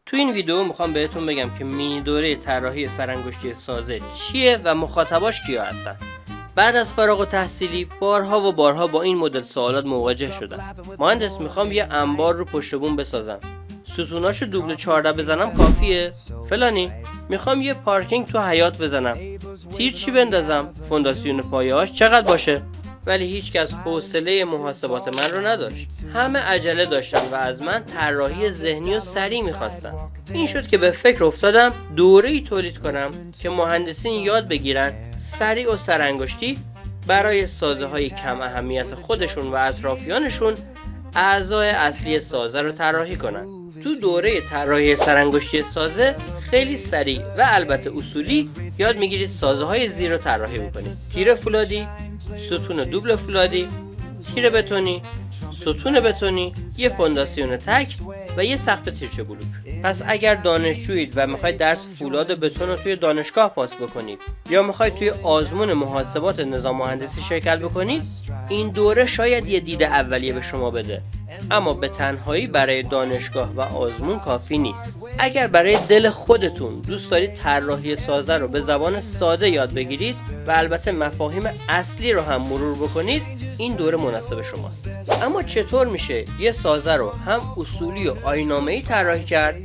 تو این ویدیو میخوام بهتون بگم که مینی دوره طراحی سرانگشتی سازه چیه و مخاطباش کیا هستن. بعد از فارغ التحصیلی بارها و بارها با این مدل سوالات مواجه شدم. مهندس میخوام یه انبار رو پشت بوم بسازم، ستوناشو دوبل 14 بزنم کافیه؟ فلانی میخوام یه پارکینگ تو حیاط بزنم، تیر چی بندازم؟ فونداسیون پایه‌اش چقدر باشه؟ ولی هیچکس حوصله محاسبات من رو نداشت. همه عجله داشتن و از من طراحی ذهنی و سریع میخواستن. این شد که به فکر افتادم دوره‌ای تولید کنم که مهندسین یاد بگیرن سریع و سرانگشتی برای سازه‌های کم اهمیت خودشون و اطرافیانشون اعضای اصلی سازه رو طراحی کنن. تو دوره طراحی سرانگشتی سازه خیلی سریع و البته اصولی یاد میگیرید سازه‌های زیر رو طراحی بکنید. تیر فولادی، ستون دوبل فولادی، تیر بتونی، ستون بتونی، یه فونداسیون تک و یه سقف تیرچه بلوک. پس اگر دانشجویید و میخواید درس فولاد و بتون رو توی دانشگاه پاس بکنید یا میخواید توی آزمون محاسبات نظام مهندسی شرکت بکنید، این دوره شاید یه دید اولیه به شما بده، اما به تنهایی برای دانشگاه و آزمون کافی نیست. اگر برای دل خودتون دوست دارید طراحی سازه رو به زبان ساده یاد بگیرید و البته مفاهیم اصلی رو هم مرور بکنید، این دوره مناسب شماست. اما چطور میشه یه سازه رو هم اصولی و آیین‌نامه‌ای طراحی کرد،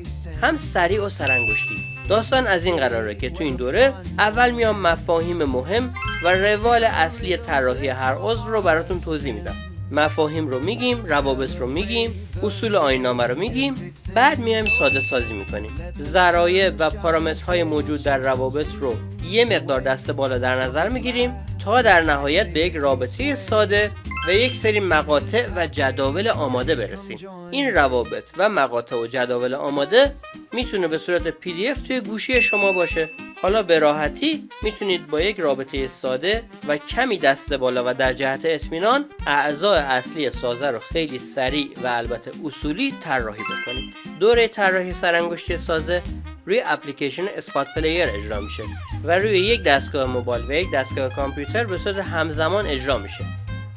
هم سریع و سرانگشتی؟ داستان از این قراره که تو این دوره اول میام مفاهیم مهم و روال اصلی طراحی هر عضو رو براتون توضیح میدم. مفاهیم رو میگیم، روابط رو میگیم، اصول آیین‌نامه رو میگیم، بعد میایم ساده سازی میکنیم. ذرایع و پارامترهای موجود در روابط رو یه مقدار دست بالا در نظر میگیریم تا در نهایت به یک رابطه ساده و یک سری مقاطع و جداول آماده برسیم. این روابط و مقاطع و جداول آماده میتونه به صورت PDF توی گوشی شما باشه. حالا به راحتی میتونید با یک رابطه ساده و کمی دست بالا و در جهت اطمینان اعضای اصلی سازه رو خیلی سریع و البته اصولی طراحی بکنید. دوره طراحی سرانگشتی سازه روی اپلیکیشن اسپات پلیر اجرا میشه و روی یک دستگاه موبایل و یک دستگاه کامپیوتر به صورت همزمان اجرا میشه.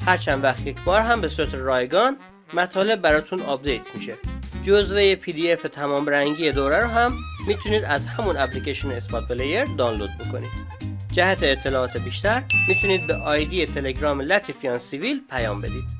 هر چند وقت یک بار هم به صورت رایگان مطالب براتون آپدیت میشه. جزوه PDF تمام رنگی دوره رو هم میتونید از همون اپلیکیشن اسپات پلیر دانلود بکنید. جهت اطلاعات بیشتر میتونید به آیدی تلگرام لطیفیان سیویل پیام بدید.